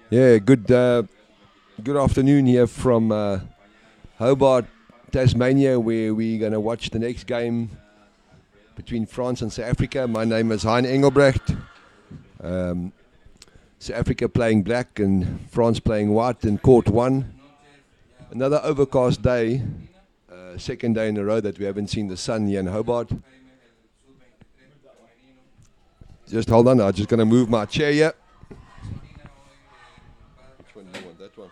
Yeah, good afternoon here from Hobart, Tasmania, where we're going to watch the next game between France and South Africa. My name is Hein Engelbrecht. South Africa playing black and France playing white in court one. Another overcast day, second day in a row that we haven't seen the sun here in Hobart. Just hold on, I'm just going to move my chair here. Which one do you want? That one?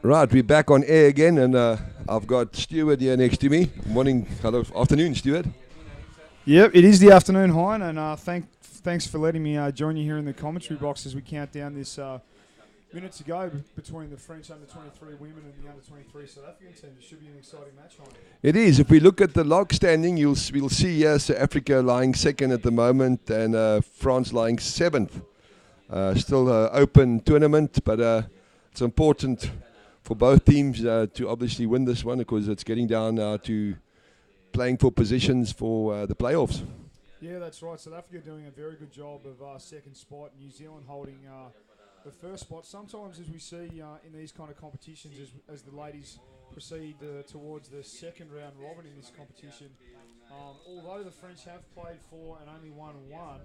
Right, we're back on air again, and I've got Stuart here next to me. Morning, hello, afternoon, Stuart. Yep, it is the afternoon, Hein, and thanks for letting me join you here in the commentary box as we count down this minute to go between the French under-23 women and the under-23 South African team. It should be an exciting match, Hein. It is. If we look at the log standing, we'll see South Africa lying second at the moment, and France lying seventh. Still open tournament, but it's important for both teams to obviously win this one because it's getting down to playing for positions for the playoffs. Yeah, that's right. South Africa doing a very good job of second spot. New Zealand holding the first spot. Sometimes, as we see in these kind of competitions, as the ladies proceed towards the second round robin in this competition, although the French have played 4 and only won 1,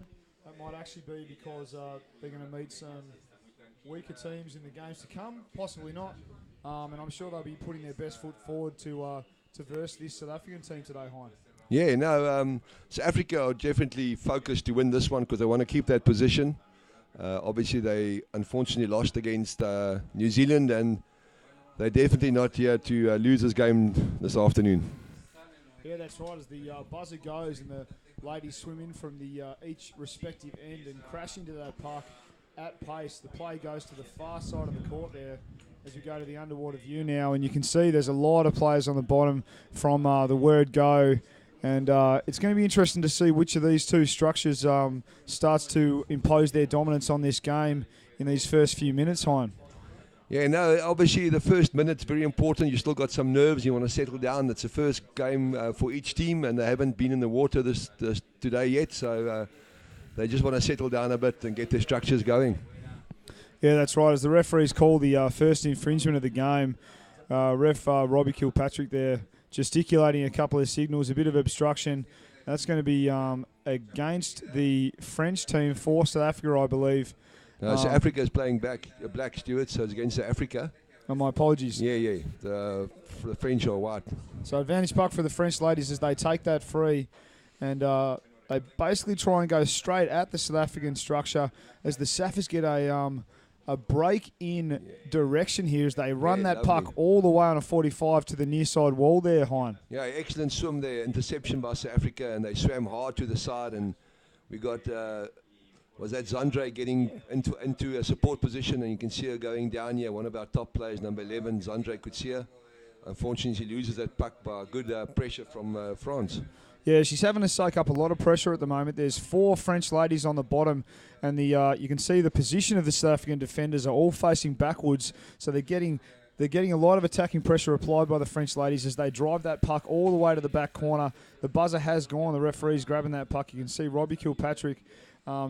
that might actually be because they're going to meet some weaker teams in the games to come, possibly not. And I'm sure they'll be putting their best foot forward to verse this South African team today, Hein. Yeah, no, South Africa are definitely focused to win this one because they want to keep that position. Obviously, they unfortunately lost against New Zealand, and they're definitely not here to lose this game this afternoon. Yeah, that's right. As the buzzer goes and the ladies swim in from the each respective end and crash into that park at pace, the play goes to the far side of the court there as we go to the underwater view now, and you can see there's a lot of players on the bottom from the word go, and it's going to be interesting to see which of these two structures starts to impose their dominance on this game in these first few minutes, Hein. Yeah, no, obviously the first minute's very important. You still got some nerves. You want to settle down. It's the first game for each team, and they haven't been in the water this today yet, so they just want to settle down a bit and get their structures going. Yeah, that's right. As the referees call the first infringement of the game, ref Robbie Kilpatrick there gesticulating a couple of signals, a bit of obstruction. That's going to be against the French team for South Africa, I believe. South Africa is playing black, Stuart, so it's against South Africa. Oh, my apologies. Yeah. The French are white. So advantage puck for the French ladies as they take that free, and they basically try and go straight at the South African structure as the Saffers get a break in direction here as they run that lovely puck all the way on a 45 to the near side wall there, Hein. Yeah, excellent swim there, interception by South Africa, and they swam hard to the side, and we got was that Zandre getting into a support position, and you can see her going down here, one of our top players, number 11, Zandre Kutsia. Unfortunately, she loses that puck by good pressure from France. Yeah, she's having to soak up a lot of pressure at the moment. There's 4 French ladies on the bottom, and you can see the position of the South African defenders are all facing backwards, so they're getting a lot of attacking pressure applied by the French ladies as they drive that puck all the way to the back corner. The buzzer has gone. The referee's grabbing that puck. You can see Robbie Kilpatrick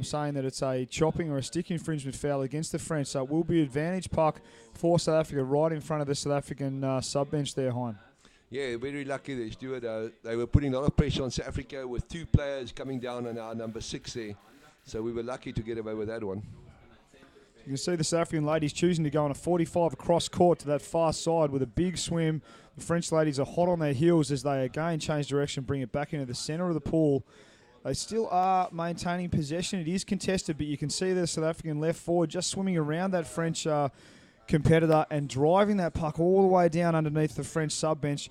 saying that it's a chopping or a stick infringement foul against the French, so it will be advantage puck for South Africa right in front of the South African sub-bench there, Hein. Yeah, very lucky there, Stuart. They were putting a lot of pressure on South Africa with 2 players coming down on our number 6 there. So we were lucky to get away with that one. You can see the South African ladies choosing to go on a 45 across court to that far side with a big swim. The French ladies are hot on their heels as they again change direction, bring it back into the centre of the pool. They still are maintaining possession. It is contested, but you can see the South African left forward just swimming around that French competitor and driving that puck all the way down underneath the French sub-bench.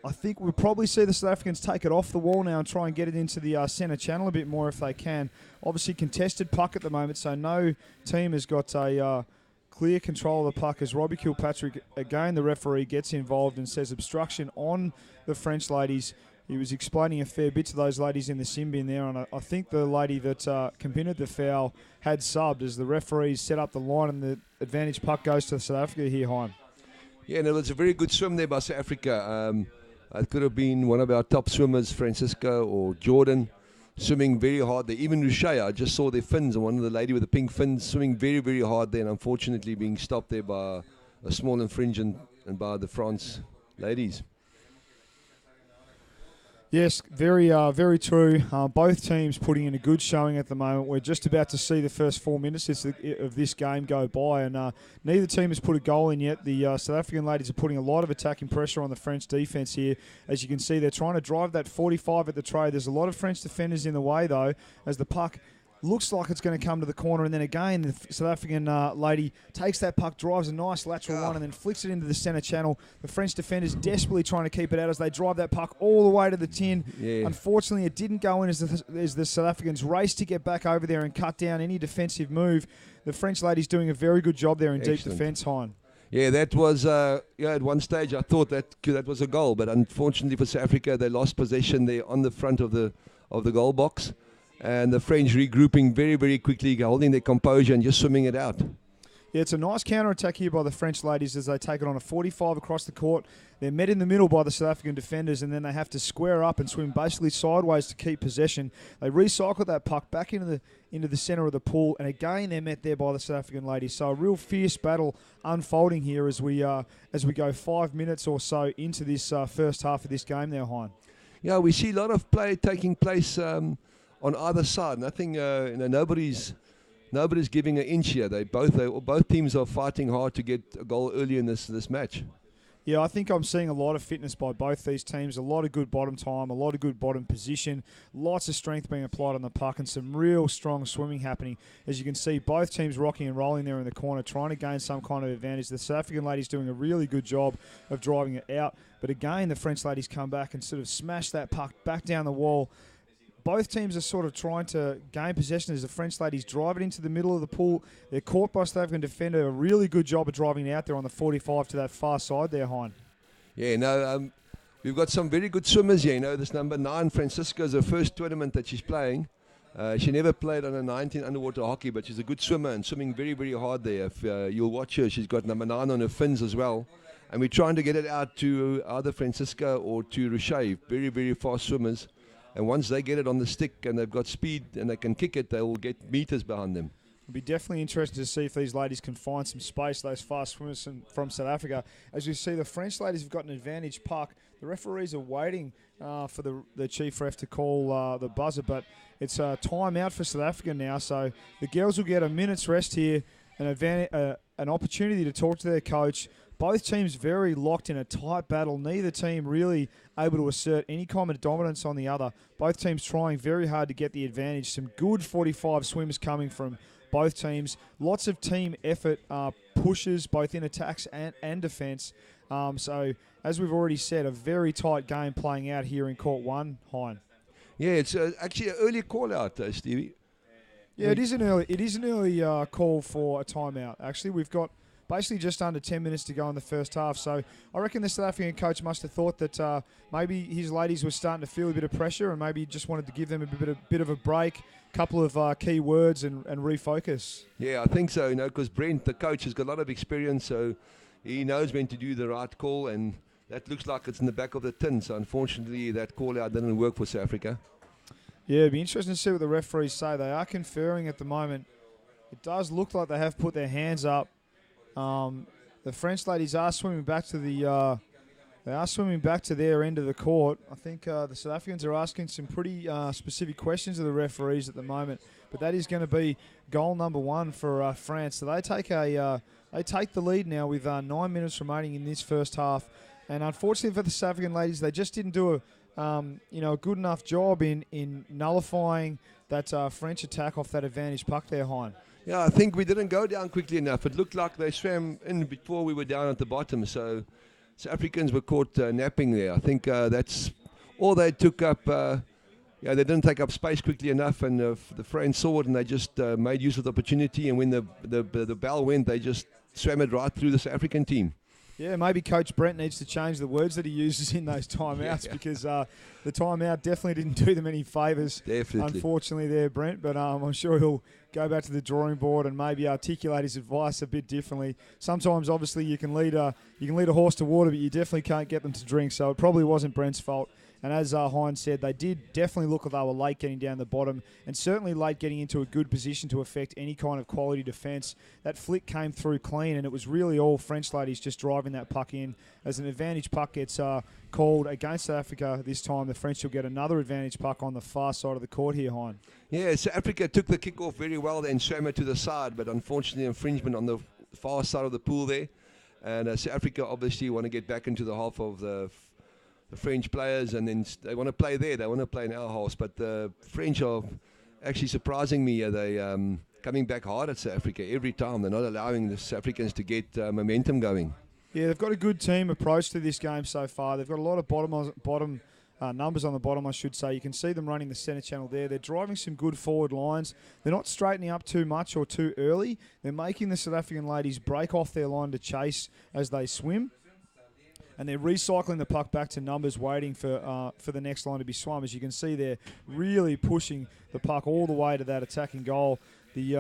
I think we'll probably see the South Africans take it off the wall now and try and get it into the centre channel a bit more if they can. Obviously contested puck at the moment, so no team has got a clear control of the puck as Robbie Kilpatrick, again the referee, gets involved and says obstruction on the French ladies. He was explaining a fair bit to those ladies in the sim bin there, and I think the lady that committed the foul had subbed as the referees set up the line and the advantage puck goes to South Africa here, Hein. Yeah, no, it's a very good swim there by South Africa. It could have been one of our top swimmers, Francisco or Jordan, swimming very hard there. Even Rushay, I just saw their fins, and one of the lady with the pink fins swimming very, very hard there, and unfortunately being stopped there by a small infringement and by the France ladies. Yes, very true. Both teams putting in a good showing at the moment. We're just about to see the first 4 minutes of this game go by, and neither team has put a goal in yet. The South African ladies are putting a lot of attacking pressure on the French defence here. As you can see, they're trying to drive that 45 at the tray. There's a lot of French defenders in the way, though, as the puck looks like it's going to come to the corner, and then again the South African lady takes that puck, drives a nice lateral one, and then flicks it into the centre channel. The French defenders desperately trying to keep it out as they drive that puck all the way to the tin. Yeah. Unfortunately, it didn't go in as the South Africans race to get back over there and cut down any defensive move. The French ladies doing a very good job there in deep defence, Hein. Yeah, that was, at one stage I thought that was a goal, but unfortunately for South Africa, they lost possession there on the front of the goal box. And the French regrouping very, very quickly, holding their composure and just swimming it out. Yeah, it's a nice counter-attack here by the French ladies as they take it on a 45 across the court. They're met in the middle by the South African defenders, and then they have to square up and swim basically sideways to keep possession. They recycle that puck back into the centre of the pool, and again they're met there by the South African ladies. So a real fierce battle unfolding here as we go 5 minutes or so into this first half of this game now, Hein. Yeah, we see a lot of play taking place on either side. Nothing, nobody's giving an inch here. Both teams are fighting hard to get a goal early in this match. Yeah, I think I'm seeing a lot of fitness by both these teams, a lot of good bottom time, a lot of good bottom position, lots of strength being applied on the puck, and some real strong swimming happening. As you can see, both teams rocking and rolling there in the corner, trying to gain some kind of advantage. The South African ladies doing a really good job of driving it out. But again, the French ladies come back and sort of smash that puck back down the wall. Both teams are sort of trying to gain possession as the French ladies drive it into the middle of the pool. They're caught by South African defender. A really good job of driving it out there on the 45 to that far side there, Hein. Yeah, no, we've got some very good swimmers here. This number 9, Francisco, is her first tournament that she's playing. She never played on a 19 underwater hockey, but she's a good swimmer and swimming very, very hard there. If you'll watch her, she's got number 9 on her fins as well. And we're trying to get it out to either Francisco or to Rushay. Very, very fast swimmers. And once they get it on the stick and they've got speed and they can kick it, they will get meters behind them. It'll be definitely interesting to see if these ladies can find some space, those fast swimmers from South Africa. As you see, the French ladies have got an advantage puck. The referees are waiting for the chief ref to call the buzzer, but it's a time out for South Africa now. So the girls will get a minute's rest here, an opportunity to talk to their coach. Both teams very locked in a tight battle. Neither team really able to assert any kind of dominance on the other. Both teams trying very hard to get the advantage. Some good 45 swims coming from both teams. Lots of team effort pushes both in attacks and defence. So, as we've already said, a very tight game playing out here in Court 1, Hein. Yeah, it's actually an early call out, Stevie. Yeah, it is an early call for a timeout. Actually, we've got basically just under 10 minutes to go in the first half. So I reckon the South African coach must have thought that maybe his ladies were starting to feel a bit of pressure and maybe just wanted to give them a bit of a break, couple of key words and refocus. Yeah, I think so, because Brent, the coach, has got a lot of experience, so he knows when to do the right call, and that looks like it's in the back of the tin. So unfortunately, that call-out didn't work for South Africa. Yeah, it'd be interesting to see what the referees say. They are conferring at the moment. It does look like they have put their hands up. The French ladies are swimming back to their end of the court. I think the South Africans are asking some pretty specific questions of the referees at the moment. But that is going to be goal number 1 for France. So they take the lead now with 9 minutes remaining in this first half. And unfortunately for the South African ladies, they just didn't do a good enough job in nullifying that French attack off that advantage puck there, Hein. Yeah, I think we didn't go down quickly enough. It looked like they swam in before we were down at the bottom. So South Africans were caught napping there. I think that's all they took up. They didn't take up space quickly enough, and the French saw it, and they just made use of the opportunity. And when the bell went, they just swam it right through the South African team. Yeah, maybe Coach Brent needs to change the words that he uses in those timeouts because the timeout definitely didn't do them any favours. Definitely. Unfortunately there, Brent. But I'm sure he'll go back to the drawing board and maybe articulate his advice a bit differently. Sometimes, obviously, you can lead a horse to water, but you definitely can't get them to drink. So it probably wasn't Brent's fault. And as Hines said, they did definitely look like they were late getting down the bottom and certainly late getting into a good position to affect any kind of quality defence. That flick came through clean, and it was really all French ladies just driving that puck in. As an advantage puck gets called against South Africa this time, the French will get another advantage puck on the far side of the court here, Hein. Yeah, South Africa took the kick off very well and swam it to the side, but unfortunately infringement on the far side of the pool there. And South Africa obviously want to get back into the half of the French players, and then they want to play there. They want to play in our house, but the French are actually surprising me. They coming back hard at South Africa every time. They're not allowing the South Africans to get momentum going. Yeah, they've got a good team approach to this game so far. They've got a lot of bottom numbers on the bottom, I should say. You can see them running the centre channel there. They're driving some good forward lines. They're not straightening up too much or too early. They're making the South African ladies break off their line to chase as they swim. And they're recycling the puck back to numbers, waiting for the next line to be swum. As you can see, they're really pushing the puck all the way to that attacking goal. The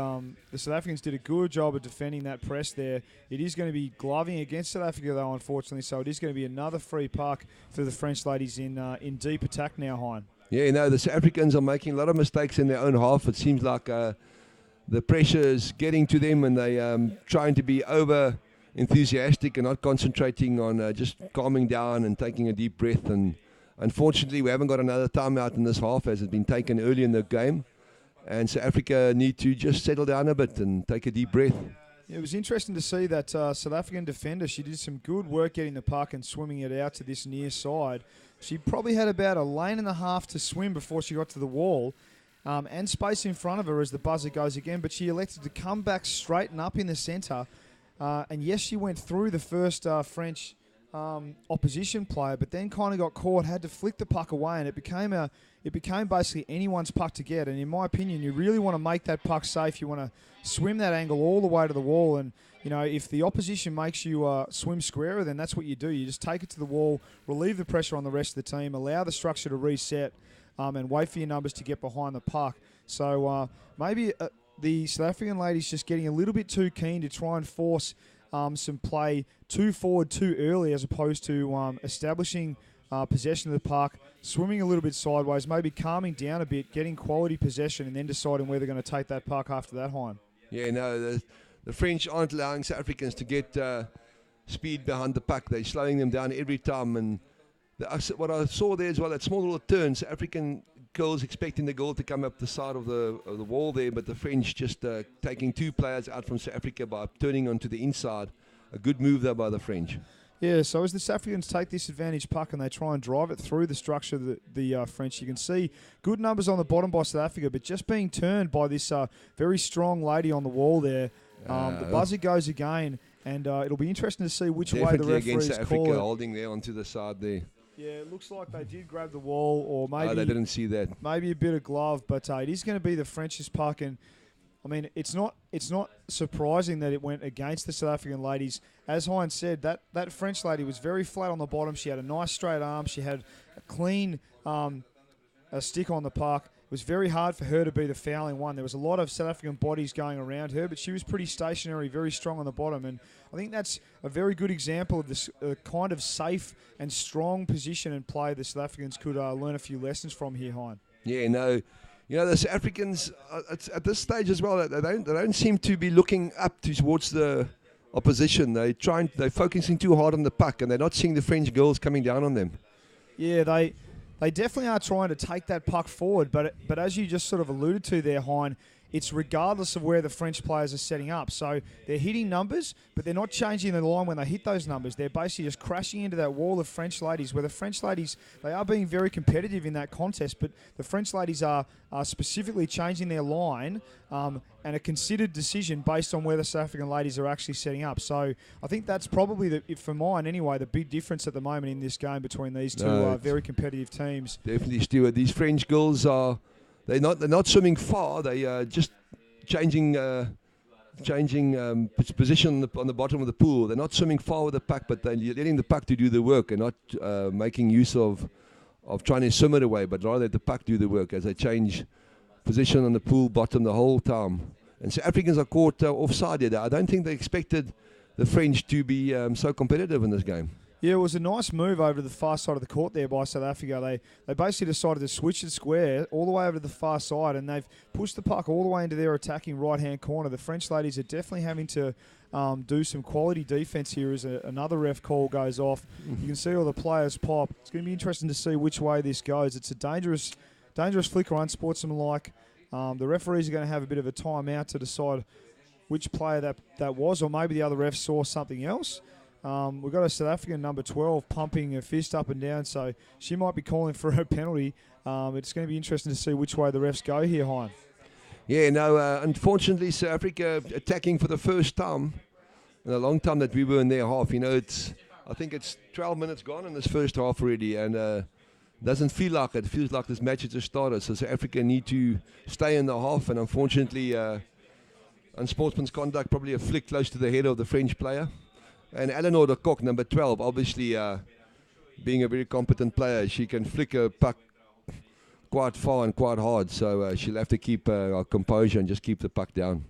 South Africans did a good job of defending that press there. It is going to be gloving against South Africa, though, unfortunately. So it is going to be another free puck for the French ladies in deep attack now, Hein. Yeah, the South Africans are making a lot of mistakes in their own half. It seems like the pressure is getting to them, and they trying to be over enthusiastic and not concentrating on just calming down and taking a deep breath. And unfortunately, we haven't got another timeout in this half, as it's been taken early in the game. And South Africa need to just settle down a bit and take a deep breath. It was interesting to see that South African defender. She did some good work getting the puck and swimming it out to this near side. She probably had about a lane and a half to swim before she got to the wall. And space in front of her as the buzzer goes again. But she elected to come back straight and up in the centre. And yes, she went through the first French opposition player, but then kind of got caught, had to flick the puck away, and it became basically anyone's puck to get. And in my opinion, you really want to make that puck safe. You want to swim that angle all the way to the wall. And if the opposition makes you swim squarer, then that's what you do. You just take it to the wall, relieve the pressure on the rest of the team, allow the structure to reset, and wait for your numbers to get behind the puck. So maybe the South African ladies just getting a little bit too keen to try and force some play too forward too early, as opposed to establishing possession of the puck, swimming a little bit sideways, maybe calming down a bit, getting quality possession, and then deciding where they're going to take that puck after that, Hein. Yeah, the French aren't allowing South Africans to get speed behind the puck. They're slowing them down every time. And what I saw there as well, that small little turn, South African girls expecting the goal to come up the side of the wall there, but the French just taking two players out from South Africa by turning onto the inside. A good move there by the French. Yeah, so as the South Africans take this advantage puck and they try and drive it through the structure of the French, you can see good numbers on the bottom by South Africa, but just being turned by this very strong lady on the wall there. The buzzer goes again, and it'll be interesting to see which way the referees South call Africa it. holding there onto the side there. Yeah, it looks like they did grab the wall, or maybe they didn't see that. Maybe a bit of glove, but it is going to be the French's puck, and I mean it's not surprising that it went against the South African ladies. As Hines said, that French lady was very flat on the bottom. She had a nice straight arm. She had a clean a stick on the puck. It was very hard for her to be the fouling one. There was a lot of South African bodies going around her, but she was pretty stationary, very strong on the bottom. And I think that's a very good example of this kind of safe and strong position and play the South Africans could learn a few lessons from here, Hein. Yeah, the South Africans at this stage as well, they don't seem to be looking up towards the opposition. They're focusing too hard on the puck, and they're not seeing the French girls coming down on them. Yeah, they definitely are trying to take that puck forward, but as you just sort of alluded to there, Hein, it's regardless of where the French players are setting up. So they're hitting numbers, but they're not changing the line when they hit those numbers. They're basically just crashing into that wall of French ladies, where the French ladies, they are being very competitive in that contest, but the French ladies are specifically changing their line and a considered decision based on where the South African ladies are actually setting up. So I think that's probably, for mine anyway, the big difference at the moment in this game between these two very competitive teams. Definitely, Stuart. These French girls they're not swimming far. They are just changing changing position on the bottom of the pool. They're not swimming far with the puck, but they're letting the puck to do the work and not making use of trying to swim it away, but rather let the puck do the work as they change position on the pool bottom the whole time. And South Africans are caught offside there. I don't think they expected the French to be so competitive in this game. Yeah, it was a nice move over to the far side of the court there by South Africa. They basically decided to switch it square all the way over to the far side, and they've pushed the puck all the way into their attacking right-hand corner. The French ladies are definitely having to do some quality defence here as another ref call goes off. You can see all the players pop. It's going to be interesting to see which way this goes. It's a dangerous flick or unsportsmanlike. The referees are going to have a bit of a timeout to decide which player that was, or maybe the other ref saw something else. We've got a South African number 12 pumping her fist up and down, so she might be calling for her penalty. It's going to be interesting to see which way the refs go here, Hein. Yeah, no, unfortunately, South Africa attacking for the first time in a long time that we were in their half. You know, I think it's 12 minutes gone in this first half already, and doesn't feel like it. It feels like this match has just started. So South Africa need to stay in the half, and unfortunately, unsportsman's conduct, probably a flick close to the head of the French player. And Eleanor de Kock, number 12, obviously being a very competent player, she can flick a puck quite far and quite hard. So she'll have to keep her composure and just keep the puck down.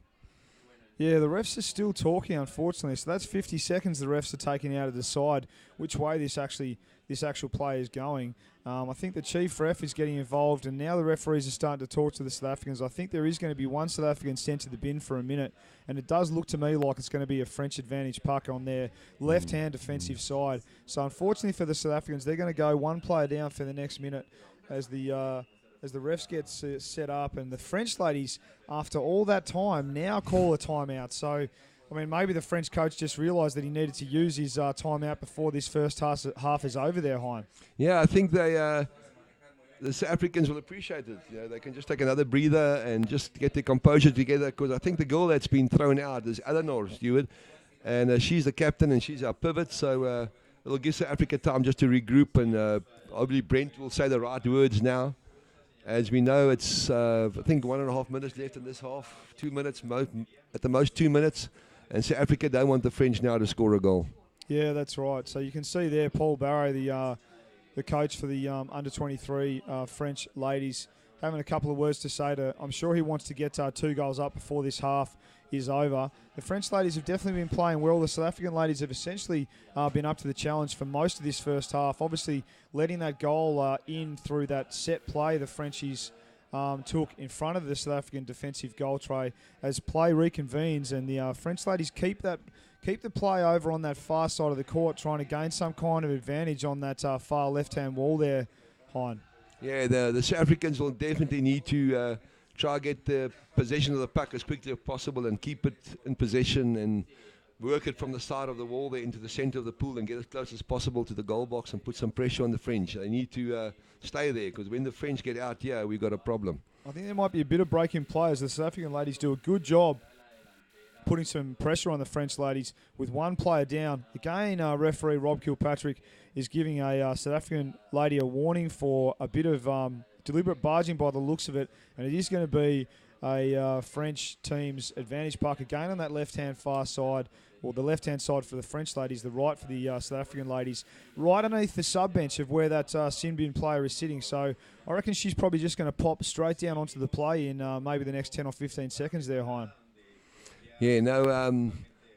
Yeah, the refs are still talking, unfortunately. So that's 50 seconds the refs are taking out to decide which way this actual play is going. I think the chief ref is getting involved, and now the referees are starting to talk to the South Africans. I think there is going to be one South African sent to the bin for a minute, and it does look to me like it's going to be a French advantage puck on their left-hand defensive side. So unfortunately for the South Africans, they're going to go one player down for the next minute as the refs get set up, and the French ladies, after all that time, now call a timeout. So, I mean, maybe the French coach just realised that he needed to use his timeout before this first half is over there, Hein. Yeah, I think the South Africans will appreciate it. You know, they can just take another breather and just get their composure together, because I think the girl that's been thrown out is Eleanor Stewart, and she's the captain and she's our pivot, so it'll give South Africa time just to regroup, and obviously Brent will say the right words now. As we know, it's, I think, 1.5 minutes left in this half, 2 minutes, at the most 2 minutes, and South Africa don't want the French now to score a goal. Yeah, that's right. So you can see there Paul Barrow, the coach for the under-23 French ladies, having a couple of words to say I'm sure he wants to get 2 goals up before this half is over. The French ladies have definitely been playing well. The South African ladies have essentially been up to the challenge for most of this first half. Obviously, letting that goal in through that set play the Frenchies took in front of the South African defensive goal tray as play reconvenes, and the French ladies keep the play over on that far side of the court, trying to gain some kind of advantage on that far left-hand wall there, Hein. Yeah, the South Africans will definitely need to try to get the possession of the puck as quickly as possible and keep it in possession and work it from the side of the wall there into the center of the pool and get as close as possible to the goal box and put some pressure on the French. They need to stay there, because when the French get out here, we've got a problem. I think there might be a bit of break in play as the South African ladies do a good job putting some pressure on the French ladies with one player down. Again, referee Rob Kilpatrick is giving a South African lady a warning for a bit of deliberate barging by the looks of it, and it is going to be a French team's advantage puck again on that left-hand far side, or the left-hand side for the French ladies, the right for the South African ladies, right underneath the sub-bench of where that sin bin player is sitting. So I reckon she's probably just going to pop straight down onto the play in maybe the next 10 or 15 seconds there, Hein. Yeah, no,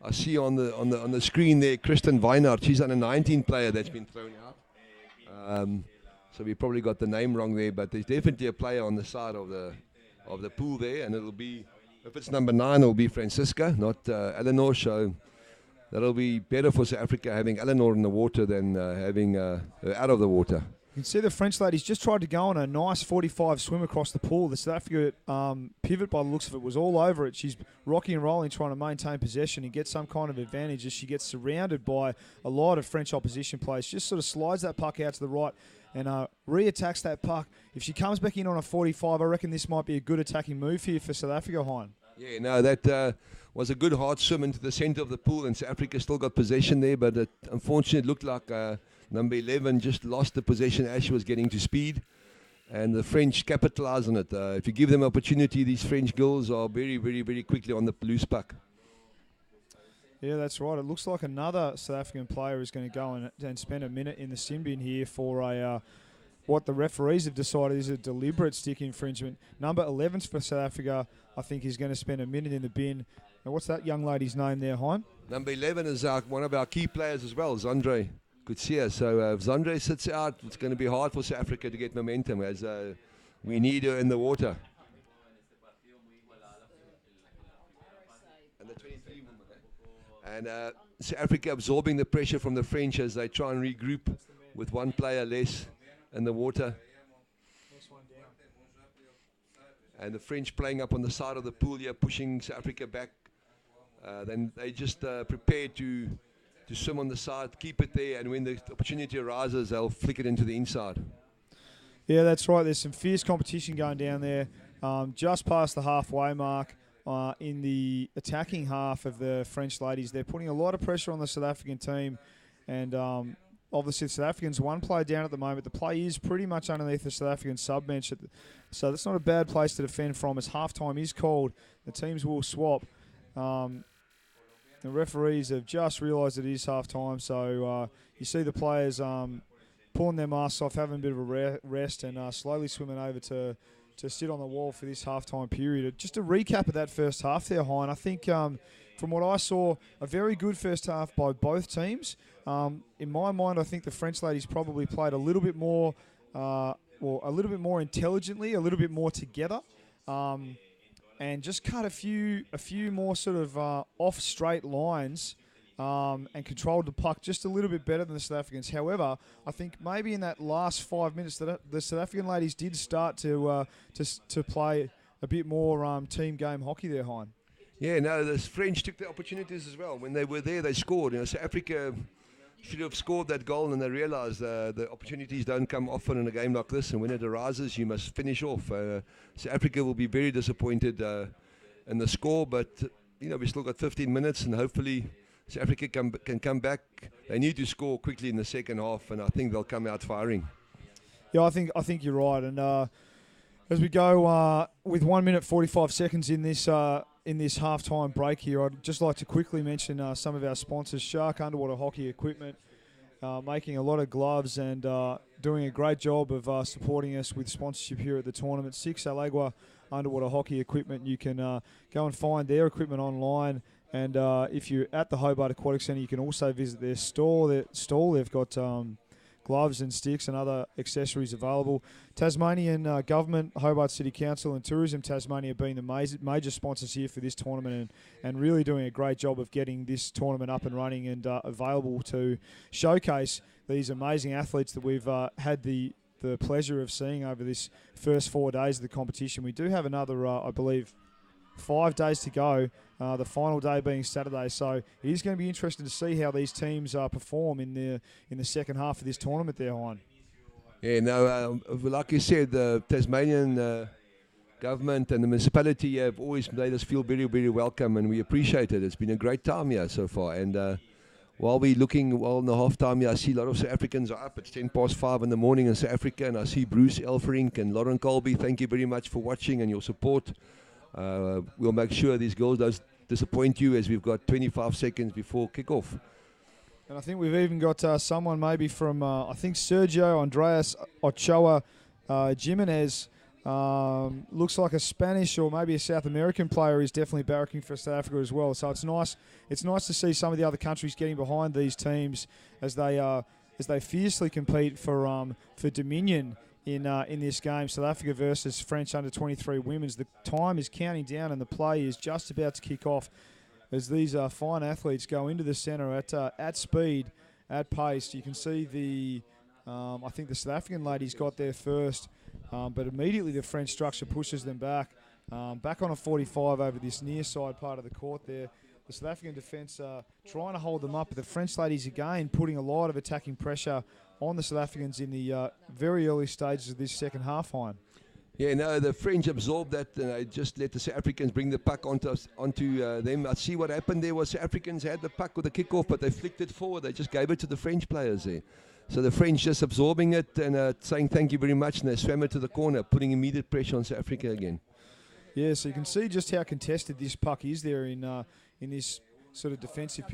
I see on the screen there, Kristen Weinhardt. She's an under-19 player that's been thrown out. So we probably got the name wrong there, but there's definitely a player on the side of the pool there, and it'll be, if it's number 9, it'll be Francisca, not Eleanor. So that'll be better for South Africa having Eleanor in the water than having her out of the water. You can see the French ladies just tried to go on a nice 45 swim across the pool. The South Africa pivot, by the looks of it, was all over it. She's rocking and rolling, trying to maintain possession and get some kind of advantage as she gets surrounded by a lot of French opposition players. She just sort of slides that puck out to the right and re-attacks that puck. If she comes back in on a 45, I reckon this might be a good attacking move here for South Africa, Hein. Yeah, no, that was a good hard swim into the center of the pool, and South Africa still got possession there, but it unfortunately looked like number 11 just lost the possession as she was getting to speed, and the French capitalized on it. If you give them opportunity, these French girls are very, very, very quickly on the loose puck. Yeah, that's right. It looks like another South African player is going to go and spend a minute in the sin bin here for a what the referees have decided is a deliberate stick infringement. Number 11 for South Africa, I think, is going to spend a minute in the bin. Now, what's that young lady's name there, Hein? Number 11 is one of our key players as well, Zandre Kutsia. So if Zandre sits out, it's going to be hard for South Africa to get momentum, as we need her in the water. And the 23 woman, and South Africa absorbing the pressure from the French as they try and regroup with one player less in the water. And the French playing up on the side of the pool here, pushing South Africa back. Then they just prepare to swim on the side, keep it there, and when the opportunity arises, they'll flick it into the inside. Yeah, that's right. There's some fierce competition going down there. Just past the halfway mark in the attacking half of the French ladies. They're putting a lot of pressure on the South African team, and obviously the South Africans one player down at the moment. The play is pretty much underneath the South African sub-bench, so that's not a bad place to defend from as halftime is called. The teams will swap. The referees have just realised it is half-time, so you see the players pulling their masks off, having a bit of a rest, and slowly swimming over to sit on the wall for this half-time period. Just a recap of that first half there, Hein. I think from what I saw, a very good first half by both teams. In my mind, I think the French ladies probably played a little bit more, a little bit more intelligently, a little bit more together. And just cut a few more sort of off straight lines and controlled the puck just a little bit better than the South Africans. However, I think maybe in that last 5 minutes that the South African ladies did start to play a bit more team game hockey there, Hein. Yeah, no, the French took the opportunities as well. When they were there, they scored. South Africa should have scored that goal, and they realised the opportunities don't come often in a game like this, and when it arises, you must finish off. South Africa will be very disappointed in the score, but we still got 15 minutes, and hopefully South Africa can come back. They need to score quickly in the second half, and I think they'll come out firing. Yeah, I think you're right, and as we go with 1 minute 45 seconds in this half-time break here, I'd just like to quickly mention some of our sponsors. Shark Underwater Hockey Equipment, making a lot of gloves and doing a great job of supporting us with sponsorship here at the tournament. 6 Allegua Underwater Hockey Equipment. You can go and find their equipment online, and if you're at the Hobart Aquatic Centre, you can also visit their store. They've got gloves and sticks and other accessories available. Tasmanian Government, Hobart City Council and Tourism Tasmania being the major sponsors here for this tournament, and really doing a great job of getting this tournament up and running and available to showcase these amazing athletes that we've had the pleasure of seeing over this first 4 days of the competition. We do have another, I believe, 5 days to go, the final day being Saturday. So it is going to be interesting to see how these teams perform in the second half of this tournament there, Hein. Yeah, no, like you said, the Tasmanian government and the municipality have always made us feel very, very welcome, and we appreciate it. It's been a great time here so far. And while we're looking, in the half-time here, I see a lot of South Africans are up. It's 5:10 in the morning in South Africa, and I see Bruce Elferink and Lauren Colby. Thank you very much for watching and your support. We'll make sure these goals don't disappoint you, as we've got 25 seconds before kickoff. And I think we've even got someone maybe from, I think Sergio Andreas Ochoa Jimenez, looks like a Spanish or maybe a South American player, is definitely barracking for South Africa as well. So it's nice to see some of the other countries getting behind these teams as they fiercely compete for dominion in this game. South Africa versus French under-23 women's. The time is counting down and the play is just about to kick off as these fine athletes go into the centre at speed, at pace. You can see I think the South African ladies got there first, but immediately the French structure pushes them back on a 45 over this near side part of the court there. The South African defence trying to hold them up, but the French ladies again putting a lot of attacking pressure on the South Africans in the very early stages of this second half, Hein. Yeah, no, the French absorbed that, and I just let the South Africans bring the puck onto them. I see what happened there was South Africans had the puck with the kickoff, but they flicked it forward. They just gave it to the French players there. So the French just absorbing it and saying thank you very much, and they swam it to the corner, putting immediate pressure on South Africa again. Yeah, so you can see just how contested this puck is there in this sort of defensive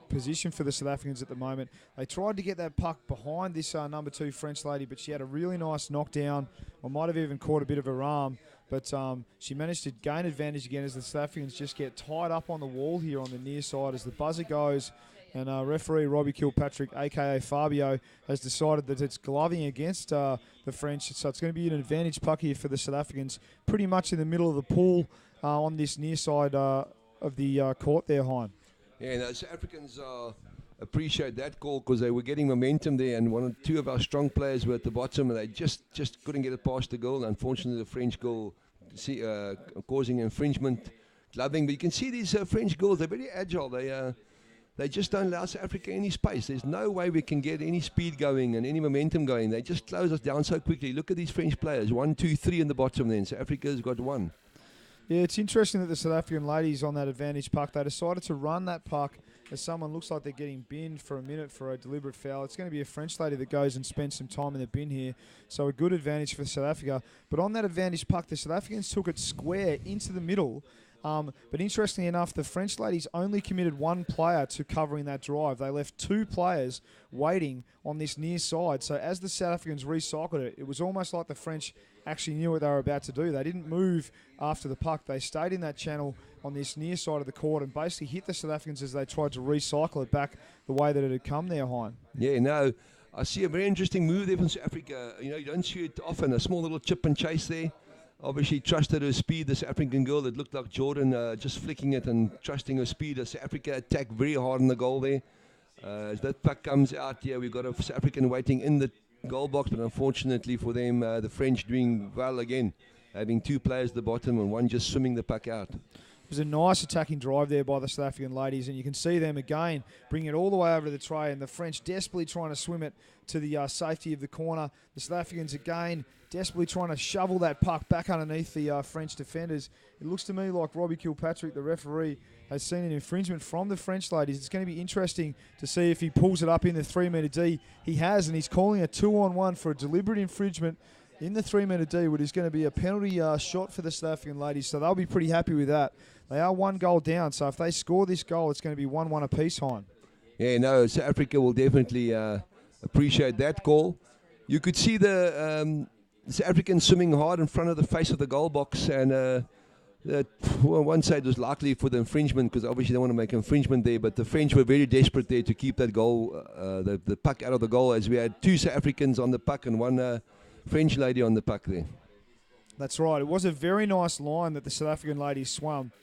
position for the South Africans at the moment. They tried to get that puck behind this number 2 French lady, but she had a really nice knockdown, or might have even caught a bit of her arm. But she managed to gain advantage again as the South Africans just get tied up on the wall here on the near side as the buzzer goes. And referee Robbie Kilpatrick, a.k.a. Fabio, has decided that it's gloving against the French. So it's going to be an advantage puck here for the South Africans, pretty much in the middle of the pool on this near side of the court there, Hein. Yeah, no, South Africans appreciate that call because they were getting momentum there, and two of our strong players were at the bottom, and they just couldn't get it past the goal. Unfortunately, the French goal causing infringement, gloving. But you can see these French goals, they're very agile. They just don't allow South Africa any space. There's no way we can get any speed going and any momentum going. They just close us down so quickly. Look at these French players. 1, 2, 3 in the bottom then. South Africa's got 1. Yeah, it's interesting that the South African ladies on that advantage puck, they decided to run that puck as someone looks like they're getting binned for a minute for a deliberate foul. It's going to be a French lady that goes and spends some time in the bin here. So a good advantage for South Africa. But on that advantage puck, the South Africans took it square into the middle. But interestingly enough, the French ladies only committed 1 player to covering that drive. They left 2 players waiting on this near side. So as the South Africans recycled it, it was almost like the French actually knew what they were about to do. They didn't move after the puck. They stayed in that channel on this near side of the court and basically hit the South Africans as they tried to recycle it back the way that it had come there, Hein. Yeah, no, I see a very interesting move there from South Africa. You don't see it often, a small little chip and chase there. Obviously trusted her speed, this African girl. It looked like Jordan just flicking it and trusting her speed. South Africa attacked very hard on the goal there. As that puck comes out, we've got a South African waiting in the goal box, but unfortunately for them, the French doing well again, having 2 players at the bottom and 1 just swimming the puck out. It was a nice attacking drive there by the South African ladies, and you can see them again bring it all the way over to the tray, and the French desperately trying to swim it to the safety of the corner. The South Africans again desperately trying to shovel that puck back underneath the French defenders. It looks to me like Robbie Kilpatrick, the referee, has seen an infringement from the French ladies. It's going to be interesting to see if he pulls it up in the 3-metre D. He has, and he's calling a 2-on-1 for a deliberate infringement in the 3-metre D, which is going to be a penalty shot for the South African ladies. So they'll be pretty happy with that. They are 1 goal down, so if they score this goal, it's going to be 1-1 apiece, Hein. Yeah, no, South Africa will definitely appreciate that call. You could see the South Africans swimming hard in front of the face of the goal box, and one side was likely for the infringement because obviously they want to make infringement there, but the French were very desperate there to keep that goal, the puck out of the goal, as we had 2 South Africans on the puck and 1 French lady on the puck there. That's right. It was a very nice line that the South African ladies swum.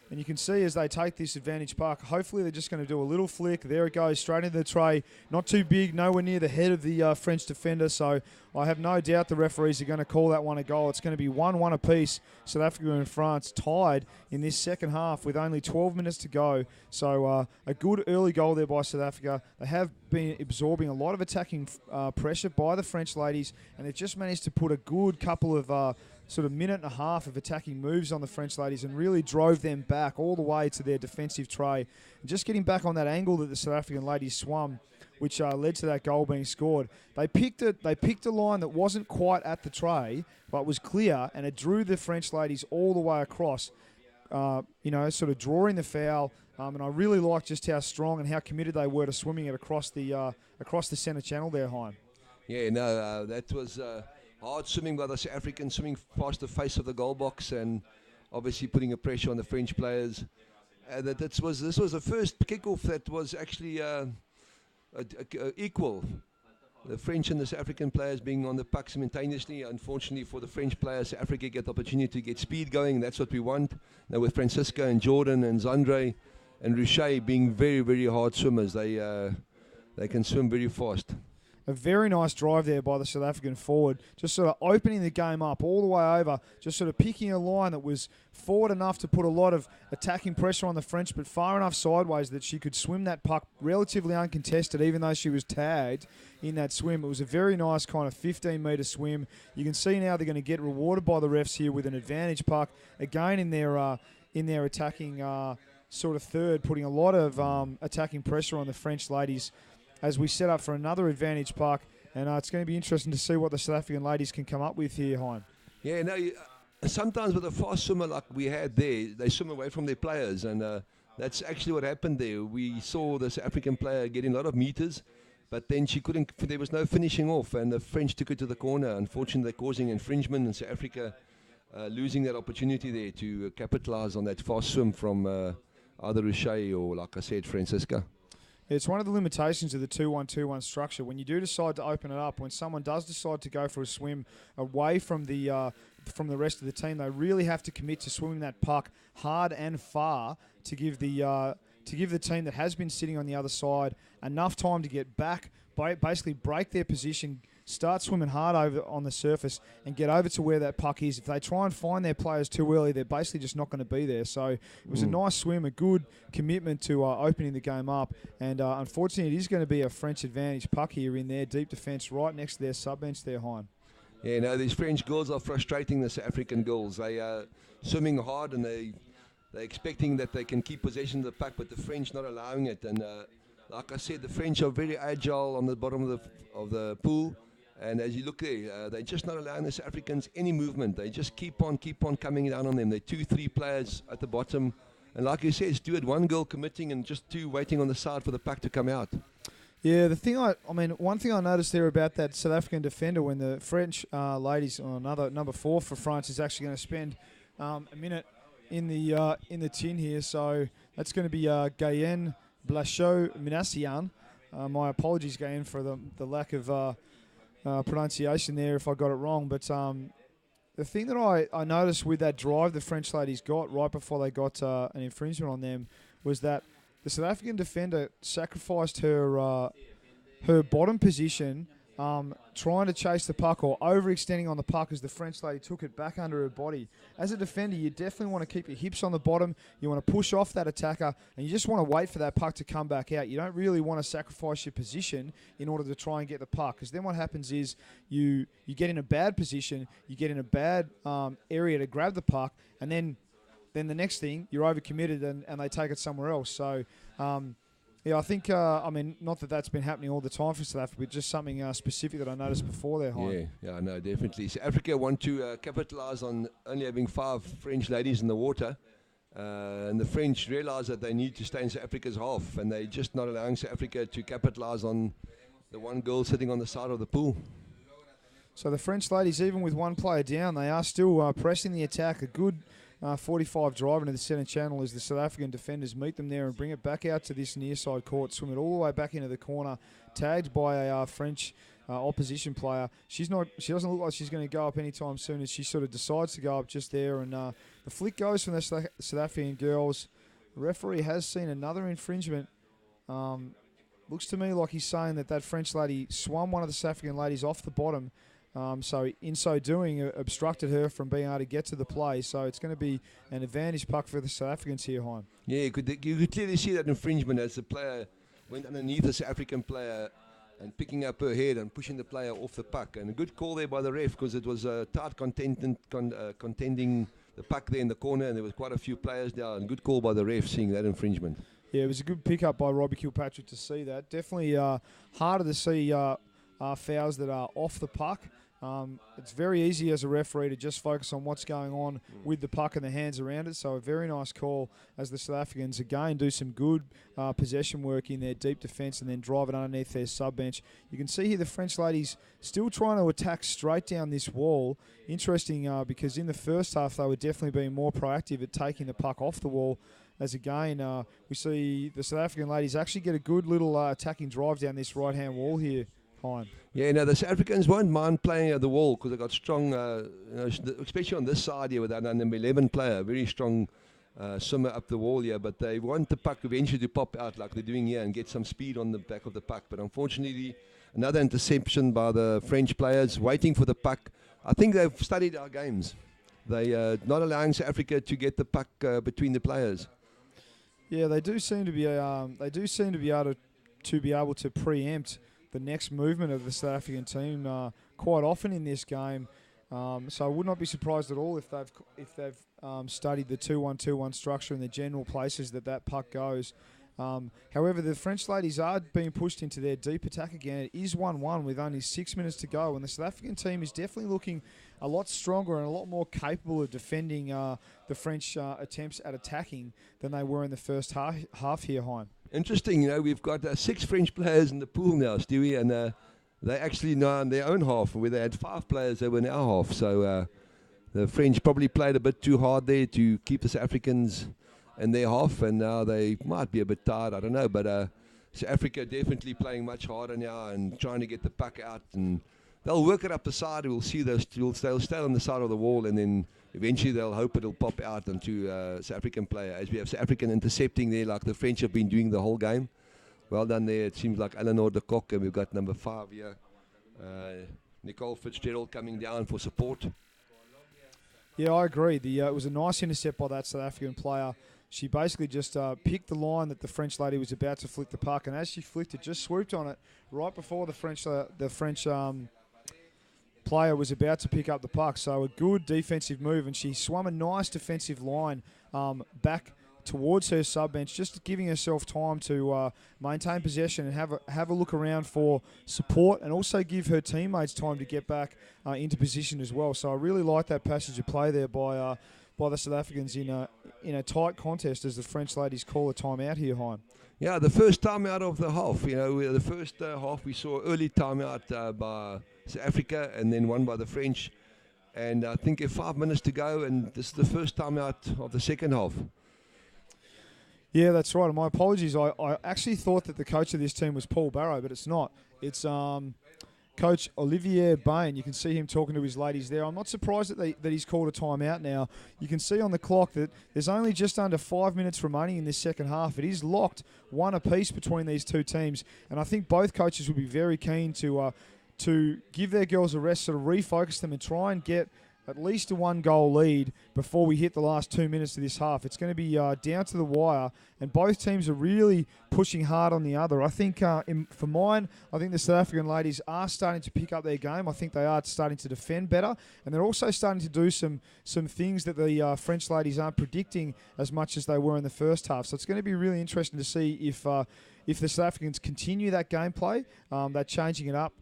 And you can see as they take this advantage puck, hopefully they're just going to do a little flick. There it goes, straight into the tray. Not too big, nowhere near the head of the French defender. So I have no doubt the referees are going to call that one a goal. It's going to be 1-1 apiece. South Africa and France tied in this second half with only 12 minutes to go. So a good early goal there by South Africa. They have been absorbing a lot of attacking pressure by the French ladies, and they've just managed to put a good couple of sort of minute and a half of attacking moves on the French ladies and really drove them back all the way to their defensive tray. And just getting back on that angle that the South African ladies swum, which led to that goal being scored. They picked a line that wasn't quite at the tray, but was clear, and it drew the French ladies all the way across, sort of drawing the foul. And I really like just how strong and how committed they were to swimming it across the centre channel there, Hein. Yeah, no, that was hard swimming by the South Africans, swimming past the face of the goal box and obviously putting a pressure on the French players. This was the first kickoff that was actually equal. The French and the South African players being on the puck simultaneously. Unfortunately for the French players, South Africa get the opportunity to get speed going. That's what we want. Now with Francisca and Jordan and Zandre and Ruchet being very, very hard swimmers, they can swim very fast. A very nice drive there by the South African forward, just sort of opening the game up all the way over, just sort of picking a line that was forward enough to put a lot of attacking pressure on the French, but far enough sideways that she could swim that puck relatively uncontested, even though she was tagged in that swim. It was a very nice kind of 15-metre swim. You can see now they're going to get rewarded by the refs here with an advantage puck, again in their attacking sort of third, putting a lot of attacking pressure on the French ladies as we set up for another advantage puck. And it's going to be interesting to see what the South African ladies can come up with here, Hein. Yeah, no, sometimes with a fast swimmer like we had there, they swim away from their players, and that's actually what happened there. We saw this African player getting a lot of meters, but then she couldn't. There was no finishing off, and the French took it to the corner. Unfortunately, causing infringement, and South Africa losing that opportunity there to capitalize on that fast swim from either RSA or, like I said, Francisca. It's one of the limitations of the 2-1-2-1 structure. When you do decide to open it up, when someone does decide to go for a swim away from the rest of the team, they really have to commit to swimming that puck hard and far to give the team that has been sitting on the other side enough time to get back, basically break their position, start swimming hard over on the surface and get over to where that puck is. If they try and find their players too early, they're basically just not going to be there. So it was a nice swim, a good commitment to opening the game up. And unfortunately, it is going to be a French advantage puck here in their deep defence right next to their sub-bench there, Hein. Yeah, no, these French girls are frustrating the South African girls. They are swimming hard and they're expecting that they can keep possession of the puck, but the French not allowing it. And like I said, the French are very agile on the bottom of the pool. And as you look there, they're just not allowing the South Africans any movement. They just keep on coming down on them. They're 2-3 players at the bottom. And like you said, Stuart, one girl committing and just two waiting on the side for the puck to come out. Yeah, one thing I noticed there about that South African defender when the French ladies, or another number 4 for France, is actually going to spend a minute in the tin here. So that's going to be Gayen Blachot-Minassian. My apologies, Gayen, for the lack of pronunciation there if I got it wrong. But the thing that I noticed with that drive the French ladies got right before they got an infringement on them was that the South African defender sacrificed her bottom position trying to chase the puck or overextending on the puck as the French lady took it back under her body. As a defender, you definitely want to keep your hips on the bottom. You want to push off that attacker, and you just want to wait for that puck to come back out. You don't really want to sacrifice your position in order to try and get the puck, because then what happens is you get in a bad position, you get in a bad area to grab the puck, and then the next thing, you're overcommitted and they take it somewhere else. So, yeah, I think, not that that's been happening all the time for South Africa, but just something specific that I noticed before there, Hein. Yeah, no, definitely. South Africa want to capitalise on only having 5 French ladies in the water. And the French realise that they need to stay in South Africa's half, and they're just not allowing South Africa to capitalise on the one girl sitting on the side of the pool. So the French ladies, even with one player down, they are still pressing the attack. A good 45 drive into the centre channel as the South African defenders meet them there and bring it back out to this near side court, swim it all the way back into the corner, tagged by a French opposition player. She doesn't look like she's going to go up anytime soon as she sort of decides to go up just there. And the flick goes from the South African girls. The referee has seen another infringement. Looks to me like he's saying that French lady swum one of the South African ladies off the bottom. So in so doing, obstructed her from being able to get to the play. So it's going to be an advantage puck for the South Africans here, Hein. Yeah, you could clearly see that infringement as the player went underneath the South African player and picking up her head and pushing the player off the puck. And a good call there by the ref, because it was a tight contending the puck there in the corner, and there was quite a few players there. And good call by the ref seeing that infringement. Yeah, it was a good pick-up by Robbie Kilpatrick to see that. Definitely harder to see fouls that are off the puck. It's very easy as a referee to just focus on what's going on with the puck and the hands around it. So a very nice call as the South Africans again do some good possession work in their deep defence and then drive it underneath their sub-bench. You can see here the French ladies still trying to attack straight down this wall. Interesting because in the first half they were definitely being more proactive at taking the puck off the wall. As again, we see the South African ladies actually get a good little attacking drive down this right-hand wall here. Fine. Yeah, no, the South Africans won't mind playing at the wall because they've got strong, especially on this side here with that number 11 player, very strong swimmer up the wall here, but they want the puck eventually to pop out like they're doing here and get some speed on the back of the puck. But unfortunately, another interception by the French players waiting for the puck. I think they've studied our games. They not allowing South Africa to get the puck between the players. Yeah, they do seem to be able to preempt the next movement of the South African team quite often in this game. So I would not be surprised at all if they've studied the 2-1-2-1 structure and the general places that puck goes. However, the French ladies are being pushed into their deep attack again. It is 1-1 with only 6 minutes to go, and the South African team is definitely looking a lot stronger and a lot more capable of defending the French attempts at attacking than they were in the first half here, Hein. Interesting, we've got 6 French players in the pool now, Stewie, and they actually now in their own half, where they had 5 players, they were in our half. So the French probably played a bit too hard there to keep the South Africans in their half, and now they might be a bit tired, I don't know. But South Africa definitely playing much harder now and trying to get the puck out, and they'll work it up the side. We'll see they'll stay on the side of the wall, and then eventually they'll hope it'll pop out onto South African player, as we have South African intercepting there like the French have been doing the whole game. Well done there. It seems like Eleanor de Kock, and we've got number 5 here, Nicole Fitzgerald, coming down for support. Yeah, I agree. It was a nice intercept by that South African player. She basically just picked the line that the French lady was about to flick the puck, and as she flicked it, just swooped on it right before the French player was about to pick up the puck. So a good defensive move, and she swum a nice defensive line back towards her sub-bench, just giving herself time to maintain possession and have a look around for support, and also give her teammates time to get back into position as well. So I really like that passage of play there by the South Africans in a tight contest, as the French ladies call a timeout here, Hein. Yeah, the first timeout of the half. The first half we saw early timeout by South Africa, and then one by the French. And I think 5 minutes to go, and this is the first timeout of the second half. Yeah, that's right. My apologies. I actually thought that the coach of this team was Paul Barrow, but it's not. It's Coach Olivier Bain. You can see him talking to his ladies there. I'm not surprised that he's called a timeout now. You can see on the clock that there's only just under 5 minutes remaining in this second half. It is locked 1 apiece between these two teams, and I think both coaches would be very keen to give their girls a rest, sort of refocus them and try and get at least a 1-goal lead before we hit the last 2 minutes of this half. It's going to be down to the wire, and both teams are really pushing hard on the other. I think, for mine, I think the South African ladies are starting to pick up their game. I think they are starting to defend better, and they're also starting to do some things that the French ladies aren't predicting as much as they were in the first half. So it's going to be really interesting to see if the South Africans continue that gameplay, that changing it up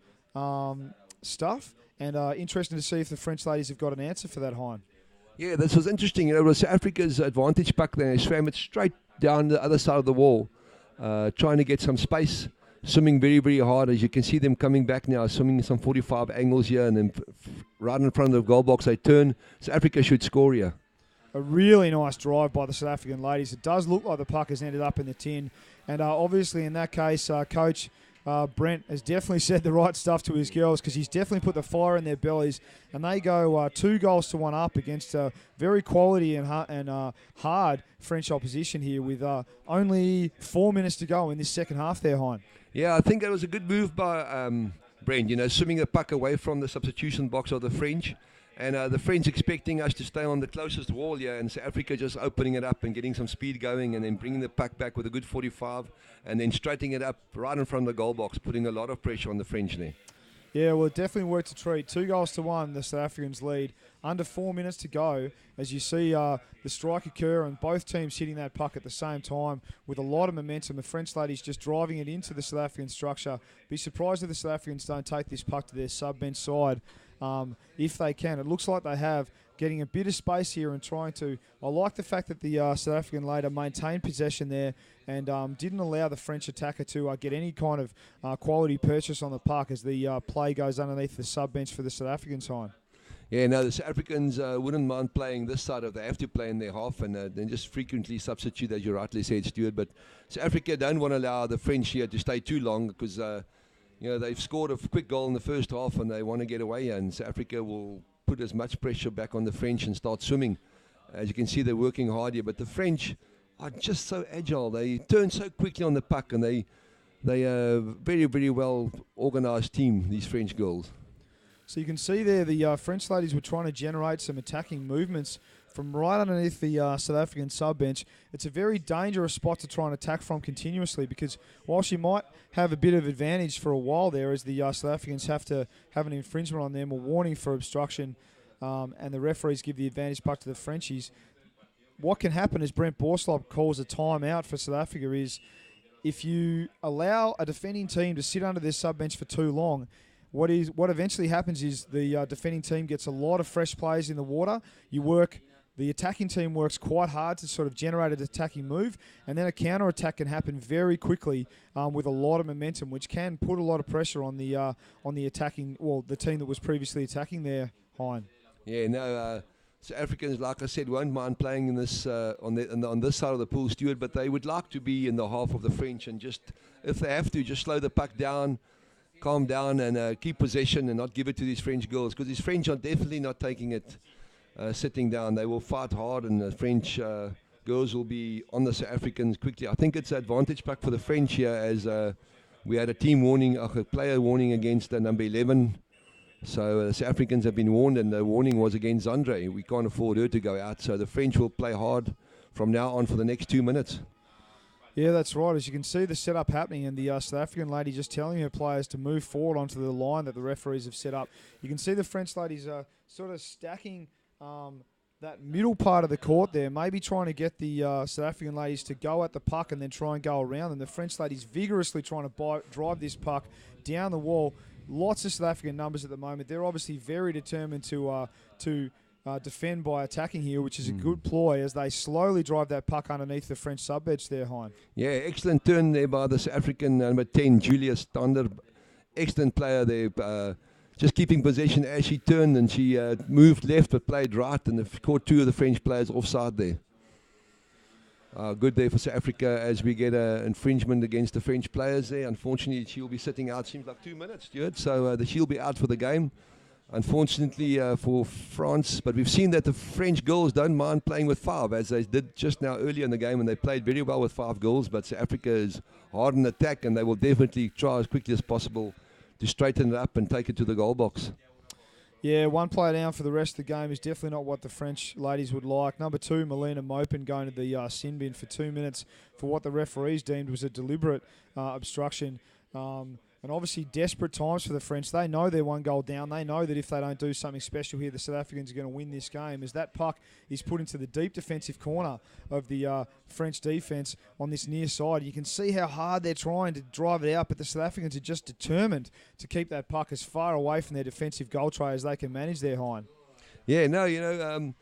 stuff. And interesting to see if the French ladies have got an answer for that, Hein. Yeah, this was interesting. It was South Africa's advantage puck there. They swam it straight down the other side of the wall, trying to get some space, swimming very, very hard. As you can see them coming back now, swimming some 45 angles here, and then right in front of the goal box they turn. South Africa should score here. A really nice drive by the South African ladies. It does look like the puck has ended up in the tin. And obviously in that case, Coach Brent has definitely said the right stuff to his girls, because he's definitely put the fire in their bellies, and they go 2-1 up against a very quality and hard French opposition here with only 4 minutes to go in this second half there, Hein. Yeah, I think that was a good move by Brent, swimming the puck away from the substitution box of the French. And the French expecting us to stay on the closest wall here, and South Africa just opening it up and getting some speed going, and then bringing the puck back with a good 45, and then straightening it up right in front of the goal box, putting a lot of pressure on the French there. Yeah, well, it definitely worked a treat. 2-1, the South Africans lead. Under 4 minutes to go, as you see the strike occur, and both teams hitting that puck at the same time with a lot of momentum. The French ladies just driving it into the South African structure. Be surprised if the South Africans don't take this puck to their sub-bench side. If they can. It looks like they have, getting a bit of space here and trying to... I like the fact that the South African lady maintained possession there and didn't allow the French attacker to get any kind of quality purchase on the puck as the play goes underneath the sub-bench for the South African side. Yeah, no, the South Africans wouldn't mind playing this side if they have to play in their half, and then just frequently substitute, as you rightly said, Stuart. But South Africa don't want to allow the French here to stay too long, because... they've scored a quick goal in the first half and they want to get away, and South Africa will put as much pressure back on the French and start swimming. As you can see, they're working hard here, but the French are just so agile. They turn so quickly on the puck, and they are very, very well organised team, these French girls. So you can see there the French ladies were trying to generate some attacking movements from right underneath the South African sub-bench. It's a very dangerous spot to try and attack from continuously, because while she might have a bit of advantage for a while there, as the South Africans have to have an infringement on them or warning for obstruction, and the referees give the advantage puck to the Frenchies, what can happen is Brent Borslop calls a timeout for South Africa is if you allow a defending team to sit under their sub-bench for too long, what eventually happens is the defending team gets a lot of fresh players in the water. The attacking team works quite hard to sort of generate an attacking move, and then a counter-attack can happen very quickly with a lot of momentum, which can put a lot of pressure on the attacking, the team that was previously attacking there, Hein. Yeah, no, South Africans, like I said, won't mind playing in this on this side of the pool, Stuart, but they would like to be in the half of the French and just, if they have to, just slow the puck down, calm down, and keep possession and not give it to these French girls, because these French are definitely not taking it sitting down. They will fight hard, and the French girls will be on the South Africans quickly. I think it's an advantage puck for the French here, as we had a team warning, a player warning against number 11. So the South Africans have been warned, and the warning was against Andre. We can't afford her to go out, so the French will play hard from now on for the next 2 minutes. Yeah, that's right. As you can see the setup happening, and the South African lady just telling her players to move forward onto the line that the referees have set up. You can see the French ladies are sort of stacking that middle part of the court there, maybe trying to get the South African ladies to go at the puck and then try and go around them. The French ladies vigorously trying to drive this puck down the wall. Lots of South African numbers at the moment. They're obviously very determined to defend by attacking here, which is a good ploy as they slowly drive that puck underneath the French sub-edge there, Hein. Yeah, excellent turn there by the South African number 10, Julia Stander. Excellent player there. Just keeping possession as she turned, and she moved left but played right, and caught two of the French players offside there. Good there for South Africa as we get an infringement against the French players there. Unfortunately, she'll be sitting out, seems like 2 minutes, Stuart, so she'll be out for the game. Unfortunately for France, but we've seen that the French girls don't mind playing with 5, as they did just now earlier in the game, and they played very well with 5 goals, but South Africa is hard in attack, and they will definitely try as quickly as possible to straighten it up and take it to the goal box. Yeah, one player down for the rest of the game is definitely not what the French ladies would like. Number 2, Melina Mopin, going to the sin bin for 2 minutes for what the referees deemed was a deliberate obstruction. And obviously desperate times for the French. They know they're 1 goal down. They know that if they don't do something special here, the South Africans are going to win this game, as that puck is put into the deep defensive corner of the French defence on this near side. You can see how hard they're trying to drive it out, but the South Africans are just determined to keep that puck as far away from their defensive goal tray as they can manage their Hein. Yeah, no,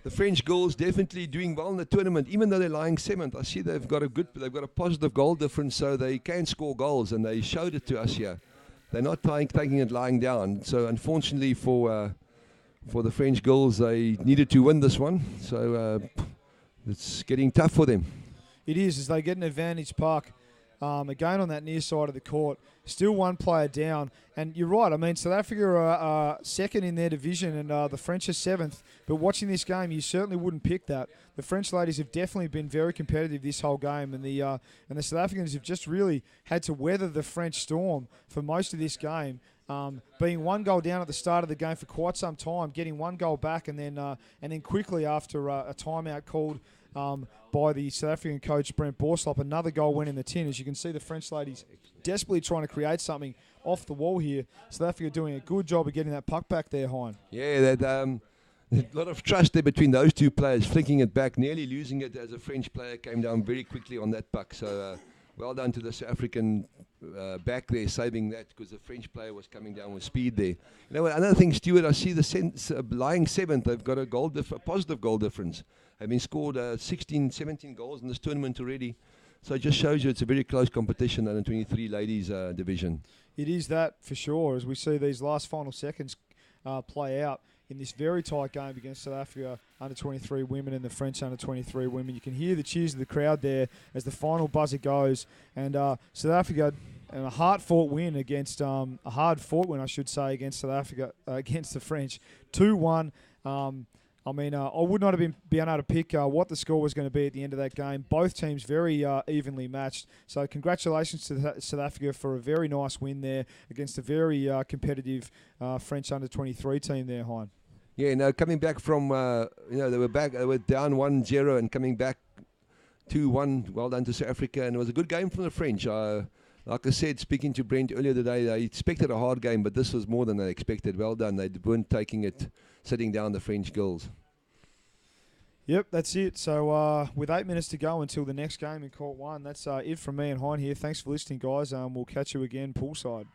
the French girls definitely doing well in the tournament, even though they're lying 7th. I see they've got a positive goal difference, so they can score goals, and they showed it to us here. They're not taking it lying down. So unfortunately for the French girls, they needed to win this one. So it's getting tough for them. It is, as they get an advantage puck. Again on that near side of the court, still 1 player down, and you're right. I mean, South Africa are second in their division, and the French are 7th. But watching this game, you certainly wouldn't pick that. The French ladies have definitely been very competitive this whole game, and the South Africans have just really had to weather the French storm for most of this game. Being 1 goal down at the start of the game for quite some time, getting 1 goal back, and then quickly after a timeout called by the South African coach Brent Borslop, another goal went in the tin. As you can see, the French ladies desperately trying to create something off the wall here. South Africa doing a good job of getting that puck back there, Hein. Yeah, a lot of trust there between those 2 players, flicking it back, nearly losing it as a French player came down very quickly on that puck. So well done to the South African back there, saving that, because the French player was coming down with speed there. You know, another thing, Stuart, I see the lying 7th. They've got a positive goal difference. Have been scored 16, 17 goals in this tournament already. So it just shows you it's a very close competition under 23 ladies division. It is that for sure, as we see these last final seconds play out in this very tight game against South Africa under 23 women and the French under 23 women. You can hear the cheers of the crowd there as the final buzzer goes, and South Africa, and a hard-fought win against against South Africa against the French, 2-1. I would not have been able to pick what the score was going to be at the end of that game. Both teams very evenly matched. So congratulations to South Africa for a very nice win there against a very competitive French under-23 team there, Hein. Yeah, no, coming back from, they were down 1-0 and coming back 2-1. Well done to South Africa, and it was a good game from the French. Like I said, speaking to Brent earlier today, they expected a hard game, but this was more than they expected. Well done. They weren't taking it, sitting down, the French girls. Yep, that's it. So with 8 minutes to go until the next game in Court 1, that's it from me and Hein here. Thanks for listening, guys. We'll catch you again poolside.